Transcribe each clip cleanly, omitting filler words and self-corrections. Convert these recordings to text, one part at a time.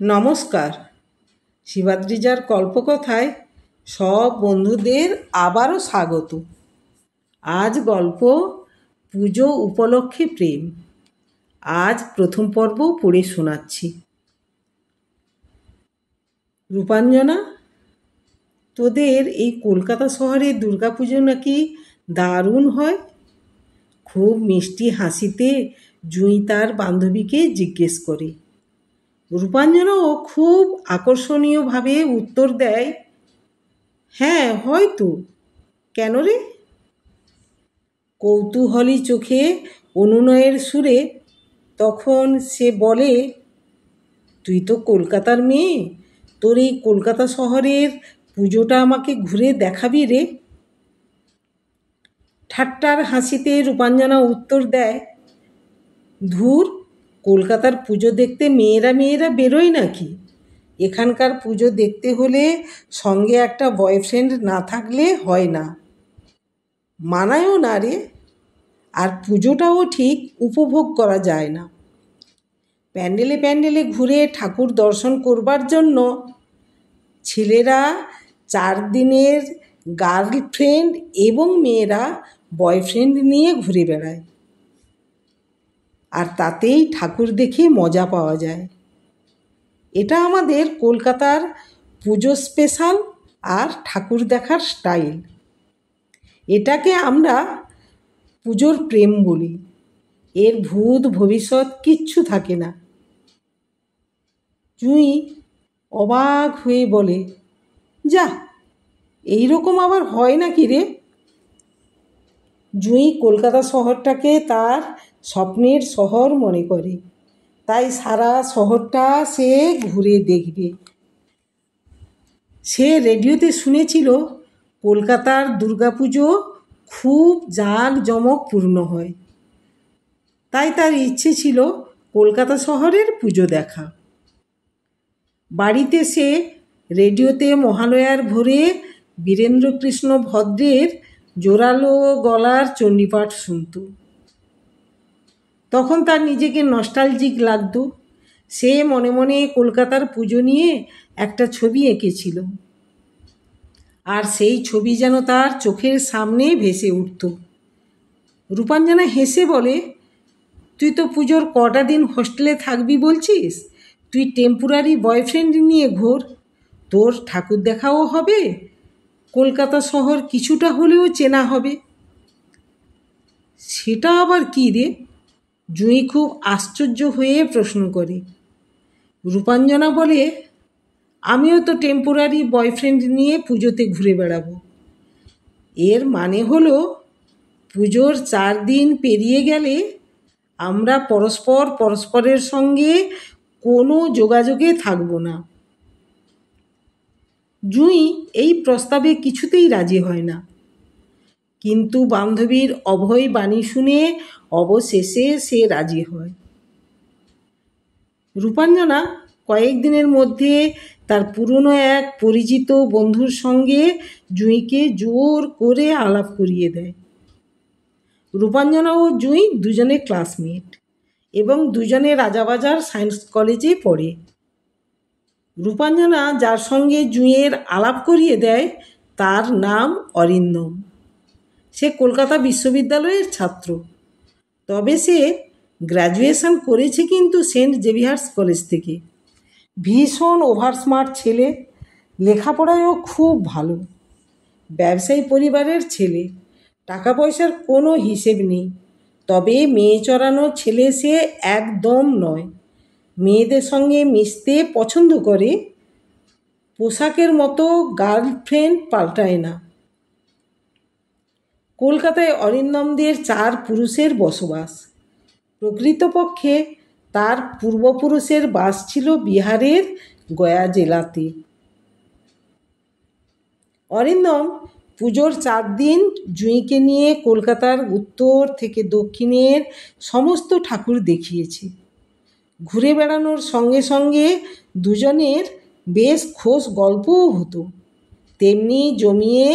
নমস্কার। শিবাদ্রিজার কল্পকথায় সব বন্ধুদের আবারও স্বাগত। আজ গল্প পুজো উপলক্ষে প্রেম। আজ প্রথম পর্ব পড়ে শোনাচ্ছি। রূপাঞ্জনা, তোদের এই কলকাতা শহরে দুর্গাপুজো নাকি দারুণ হয়। খুব মিষ্টি হাসিতে জুঁই তার বান্ধবীকে জিজ্ঞেস করে। রূপাঞ্জনাও খুব আকর্ষণীয়ভাবে উত্তর দেয়, হ্যাঁ হয়তো, কেন রে? কৌতূহলী চোখে অনুনয়ের সুরে তখন সে বলে, তুই তো কলকাতার মেয়ে, তোর এই কলকাতা শহরের পুজোটা আমাকে ঘুরে দেখাবি রে। ঠাট্টার হাসিতে রূপাঞ্জনা উত্তর দেয়, ধুর, কলকাতার পুজো দেখতে মেয়েরা বেরোয় নাকি? এখানকার পুজো দেখতে হলে সঙ্গে একটা বয়ফ্রেন্ড না থাকলে হয় না, মানায়ও না রে। আর পুজোটাও ঠিক উপভোগ করা যায় না। প্যান্ডেলে প্যান্ডেলে ঘুরে ঠাকুর দর্শন করবার জন্য ছেলেরা 4 দিনের গার্লফ্রেন্ড এবং মেয়েরা বয়ফ্রেন্ড নিয়ে ঘুরে বেড়ায়, আর তাতেই ঠাকুর দেখে মজা পাওয়া যায়। এটা আমাদের কলকাতার পুজো স্পেশাল আর ঠাকুর দেখার স্টাইল। এটাকে আমরা পুজোর প্রেম বলি। এর ভূত ভবিষ্যৎ কিচ্ছু থাকে না। জুঁই অবাক হয়ে বলে, যা, এইরকম আবার হয় নাকি রে? জুঁই কলকাতা শহরটাকে তার স্বপ্নের শহর মনে করে, তাই সারা শহরটা সে ঘুরে দেখবে। সে রেডিওতে শুনেছিল কলকাতার দুর্গাপুজো খুব জাঁকজমকপূর্ণ হয়, তাই তার ইচ্ছে ছিল কলকাতা শহরের পুজো দেখা। বাড়িতে সে রেডিওতে মহালয়ার ভোরে বীরেন্দ্রকৃষ্ণ ভদ্রের জোরালো গলার চণ্ডীপাঠ শুনত। তখন তার নিজেকে নস্টালজিক লাগত। সে মনে মনে কলকাতার পুজো নিয়ে একটা ছবি এঁকেছিল, আর সেই ছবি যেন তার চোখের সামনে ভেসে উঠত। রূপাঞ্জনা হেসে বলে, তুই তো পুজোর কটা দিন হোস্টেলে থাকবি বলছিস, তুই টেম্পোরারি বয়ফ্রেন্ড নিয়ে ঘোর, তোর ঠাকুর দেখাও হবে, কলকাতা শহর কিছুটা হলেও চেনা হবে। সেটা আবার কী রে? জুঁই খুব আশ্চর্য হয়ে প্রশ্ন করে। রূপাঞ্জনা বলে, আমিও তো টেম্পোরারি বয়ফ্রেন্ড নিয়ে পুজোতে ঘুরে বেড়াবো। এর মানে হলো পুজোর 4 দিন পেরিয়ে গেলে আমরা পরস্পরের সঙ্গে কোনো যোগাযোগে থাকবো না। জুঁই এই প্রস্তাবে কিছুতেই রাজি হয় না, কিন্তু বান্ধবীর অভয় বাণী শুনে অবশেষে সে রাজি হয়। রূপাঞ্জনা কয়েকদিনের মধ্যে তার পুরনো এক পরিচিত বন্ধুর সঙ্গে জুঁইকে জোর করে আলাপ করিয়ে দেয়। রূপাঞ্জনা ও জুঁই দুজনে ক্লাসমেট এবং দুজনে রাজাবাজার সায়েন্স কলেজে পড়ে। রূপাঞ্জনা যার সঙ্গে জুঁইয়ের আলাপ করিয়ে দেয় তার নাম অরিন্দম। সে কলকাতা বিশ্ববিদ্যালয়ের ছাত্র, তবে সে গ্র্যাজুয়েশন করেছে কিন্তু সেন্ট জেভিয়ার্স কলেজ থেকে। ভীষণ ওভার স্মার্ট ছেলে, লেখাপড়ায়ও খুব ভালো। ব্যবসায়ী পরিবারের ছেলে, টাকা পয়সার কোনো হিসেব নেই, তবে মেয়ে চড়ানো ছেলে সে একদম নয়। মেয়েদের সঙ্গে মিশতে পছন্দ করে, পোশাকের মতো গার্লফ্রেন্ড পাল্টায় না। কলকাতায় অরিন্দমদের 4 পুরুষের বসবাস। প্রকৃতপক্ষে তার পূর্বপুরুষের বাস ছিল বিহারের গয়া জেলাতে। অরিন্দম পুজোর 4 দিন জুঁইকে নিয়ে কলকাতার উত্তর থেকে দক্ষিণের সমস্ত ঠাকুর দেখিয়েছে। ঘুরে বেড়ানোর সঙ্গে সঙ্গে দুজনের বেশ খোশ গল্পও হতো, তেমনি জমিয়ে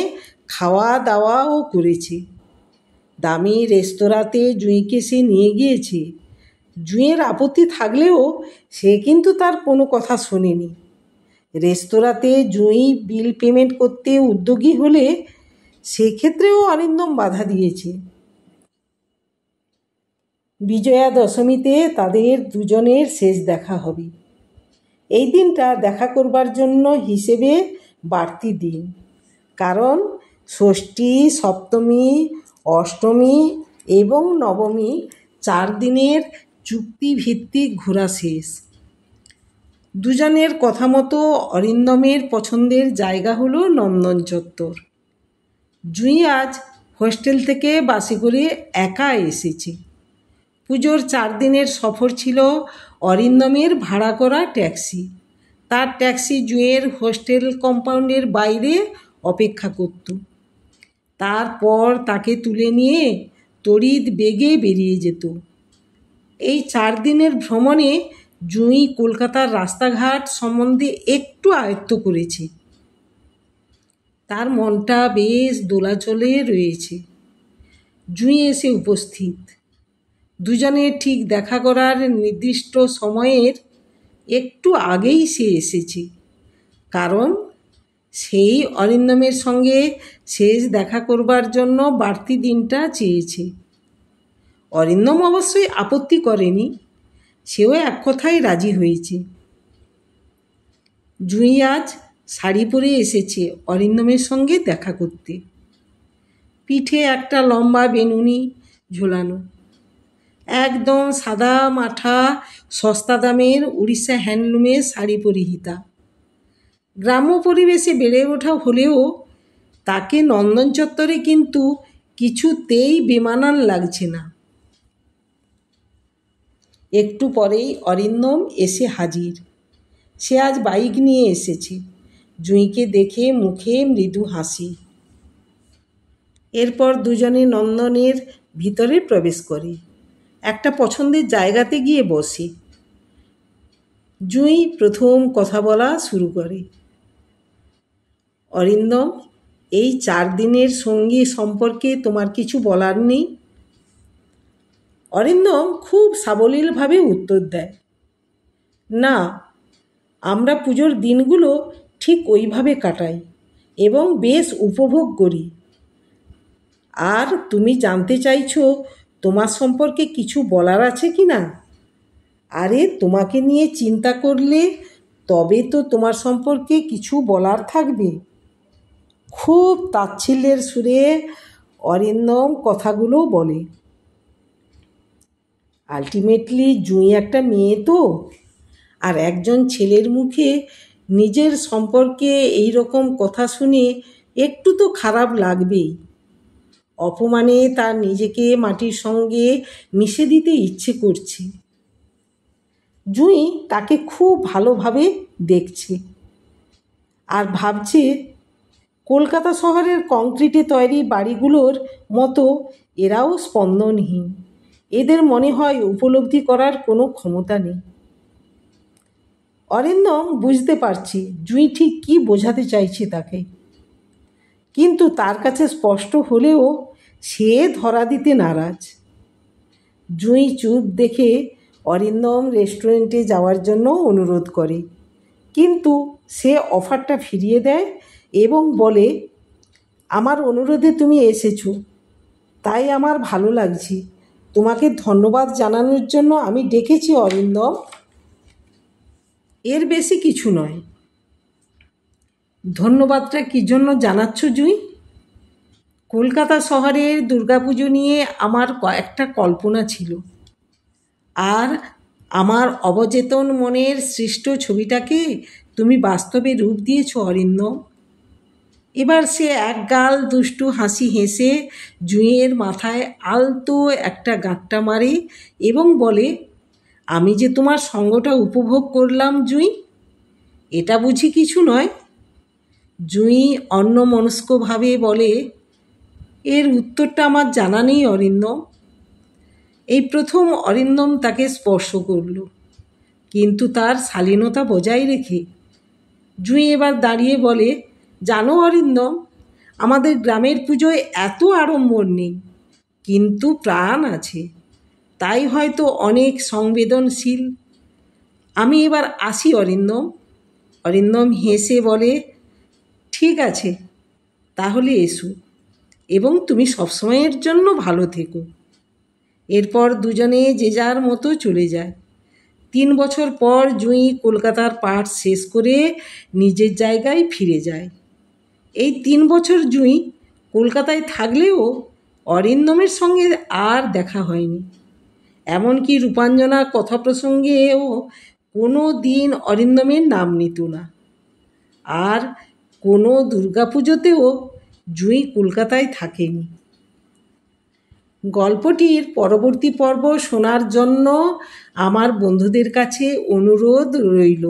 খাওয়া দাওয়াও করেছে। দামি রেস্তোরাঁতে জুঁইকে সে নিয়ে গিয়েছে, জুঁইয়ের আপত্তি থাকলেও সে কিন্তু তার কোনো কথা শোনেনি। রেস্তোরাঁতে জুঁই বিল পেমেন্ট করতে উদ্যোগী হলে সেক্ষেত্রেও অরিন্দম বাধা দিয়েছে। বিজয়া দশমীতে তাদের দুজনের শেষ দেখা হবে। এই দিনটা দেখা করবার জন্য হিসেবে বাড়তি দিন, কারণ ষষ্ঠী, সপ্তমী, অষ্টমী এবং নবমী 4 দিনের চুক্তিভিত্তিক ঘোরা শেষ। দুজনের কথা মতো অরিন্দমের পছন্দের জায়গা হলো নন্দন চত্বর। জুঁই আজ হোস্টেল থেকে বাসে করে একা এসেছে। পুজোর 4 দিনের সফর ছিল অরিন্দমের ভাড়া করা ট্যাক্সি। তার ট্যাক্সি জুঁইয়ের হোস্টেল কম্পাউন্ডের বাইরে অপেক্ষা করত। তারপর তাকে তুলে নিয়ে তড়িৎ বেগে বেরিয়ে যেত। এই 4 দিনের ভ্রমণে জুঁই কলকাতার রাস্তাঘাট সম্বন্ধে একটু আয়ত্ত করেছে। তার মনটা বেশ দোলাচলে রয়েছে। জুঁই এসে উপস্থিত। দুজনে ঠিক দেখা করার নির্দিষ্ট সময়ের একটু আগেই সে এসেছে, কারণ সেই অরিন্দমের সঙ্গে শেষ দেখা করবার জন্য বাড়তি দিনটা চেয়েছে। অরিন্দম অবশ্যই আপত্তি করেনি, সেও এক কথায় রাজি হয়েছে। জুঁই আজ শাড়ি পরে এসেছে অরিন্দমের সঙ্গে দেখা করতে। পিঠে একটা লম্বা বেনুনি ঝোলানো, একদম সাদা মাঠা সস্তা দামের উড়িষ্যা হ্যান্ডলুমের শাড়ি পরিহিতা। গ্রাম্য পরিবেশে বেড়ে ওঠা হলেও তাকে নন্দন চত্বরে কিন্তু কিছুতেই বেমানান লাগছে না। একটু পরেই অরিন্দম এসে হাজির। সে আজ বাইক নিয়ে এসেছে। জুঁইকে দেখে মুখে মৃদু হাসি। এরপর দুজনে নন্দনের ভিতরে প্রবেশ করে একটা পছন্দের জায়গাতে গিয়ে বসে। জুঁই প্রথম কথা বলা শুরু করে। অরিন্দম, এই 4 দিনের সঙ্গী সম্পর্কে তোমার কিছু বলার নেই? অরিন্দম খুব সাবলীলভাবে উত্তর দেয়, না, আমরা পুজোর দিনগুলো ঠিক ওইভাবে কাটাই এবং বেশ উপভোগ করি। আর তুমি জানতে চাইছো তোমার সম্পর্কে কিছু বলার আছে কি না? আরে, তোমাকে নিয়ে চিন্তা করলে তবে তো তোমার সম্পর্কে কিছু বলার থাকবে। খুব তাচ্ছিল্যের সুরে অরিন্দম কথাগুলো বলে। আলটিমেটলি জুঁই একটা মেয়ে তো, আর একজন ছেলের মুখে নিজের সম্পর্কে এই রকম কথা শুনে একটু তো খারাপ লাগবেই। অপমানে তার নিজেকে মাটির সঙ্গে মিশে দিতে ইচ্ছে করছে। জুঁই তাকে খুব ভালোভাবে দেখছে আর ভাবছে, কলকাতা শহরের কংক্রিটে তৈরি বাড়িগুলোর মতো এরাও স্পন্দনহীন। এদের মনে হয় উপলব্ধি করার কোনো ক্ষমতা নেই। অরিন্দম বুঝতে পারছি জুঁই ঠিক কী বোঝাতে চাইছে তাকে, কিন্তু তার কাছে স্পষ্ট হলেও সে ধরা দিতে নারাজ। জুঁই চুপ দেখে অরিন্দম রেস্টুরেন্টে যাওয়ার জন্য অনুরোধ করে, কিন্তু সে অফারটা ফিরিয়ে দেয় এবং বলে, আমার অনুরোধে তুমি এসেছো, তাই আমার ভালো লাগছে। তোমাকে ধন্যবাদ জানানোর জন্য আমি ডেকেছি অরিন্দম, এর বেশি কিছু নয়। ধন্যবাদটা কী জন্য জানাচ্ছ জুঁই? কলকাতা শহরের দুর্গাপুজো নিয়ে আমার কয়েকটা কল্পনা ছিল, আর আমার অবচেতন মনের সৃষ্ট ছবিটাকে তুমি বাস্তবে রূপ দিয়েছ অরিন্দম। এবার সে একগাল দুষ্টু হাসি হেসে জুঁইয়ের মাথায় আলতো একটা গাঁটটা মারে এবং বলে, আমি যে তোমার সঙ্গটা উপভোগ করলাম জুঁই, এটা বুঝি কিছু নয়? জুঁই অন্যমনস্কভাবে বলে, এর উত্তরটা আমার জানা নেই অরিন্দম। এই প্রথম অরিন্দম তাকে স্পর্শ করল, কিন্তু তার শালীনতা বজায় রেখে। জুঁই এবার দাঁড়িয়ে বলে, জানো অরিন্দম, আমাদের গ্রামের পুজোয় এত আড়ম্বর নেই, কিন্তু প্রাণ আছে। তাই হয়তো অনেক সংবেদনশীল। আমি এবার আসি অরিন্দম। অরিন্দম হেসে বলে, ঠিক আছে, তাহলে এসো, এবং তুমি সবসময়ের জন্য ভালো থেকো। এরপর দুজনে যে যার মতো চলে যায়। 3 বছর পর জুঁই কলকাতার পাঠ শেষ করে নিজের জায়গায় ফিরে যায়। এই 3 বছর জুঁই কলকাতায় থাকলেও অরিন্দমের সঙ্গে আর দেখা হয়নি। এমনকি রূপাঞ্জনা কথা প্রসঙ্গেও কোনো দিন অরিন্দমের নাম নিত না। আর কোনো দুর্গাপুজোতেও জুঁই কলকাতায় থাকেনি। গল্পটির পরবর্তী পর্ব শোনার জন্য আমার বন্ধুদের কাছে অনুরোধ রইল।